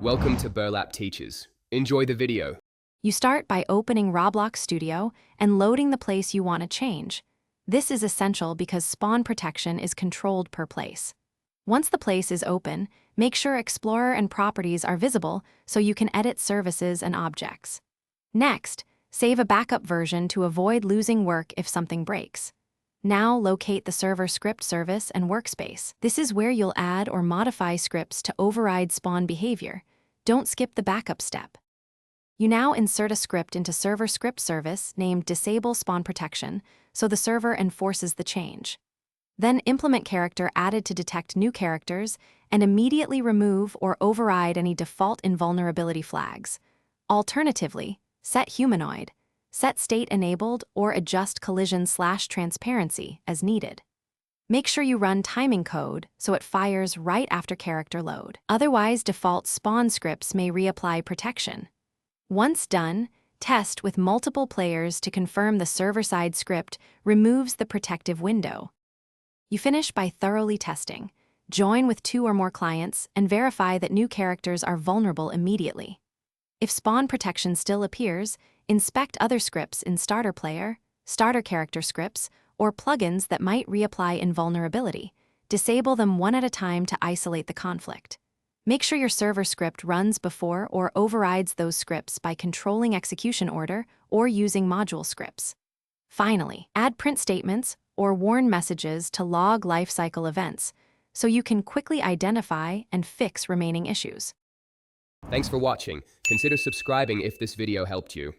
Welcome to Burlap Teachers. Enjoy the video. You start by opening Roblox Studio and loading the place you want to change. This is essential because spawn protection is controlled per place. Once the place is open, make sure Explorer and Properties are visible so you can edit services and objects. Next, save a backup version to avoid losing work if something breaks. Now locate the server script service and workspace. This is where you'll add or modify scripts to override spawn behavior. Don't skip the backup step. You now insert a script into server script service named Disable Spawn Protection so the server enforces the change. Then implement character added to detect new characters and immediately remove or override any default invulnerability flags. Alternatively, set humanoid, set state enabled, or adjust collision/transparency as needed. Make sure you run timing code so it fires right after character load. Otherwise, default spawn scripts may reapply protection. Once done, test with multiple players to confirm the server-side script removes the protective window. You finish by thoroughly testing. Join with 2 or more clients and verify that new characters are vulnerable immediately. If spawn protection still appears, inspect other scripts in Starter Player, Starter Character scripts, or plugins that might reapply invulnerability. Disable them one at a time to isolate the conflict. Make sure your server script runs before or overrides those scripts by controlling execution order or using module scripts. Finally, add print statements or warn messages to log lifecycle events so you can quickly identify and fix remaining issues. Thanks for watching. Consider subscribing if this video helped you.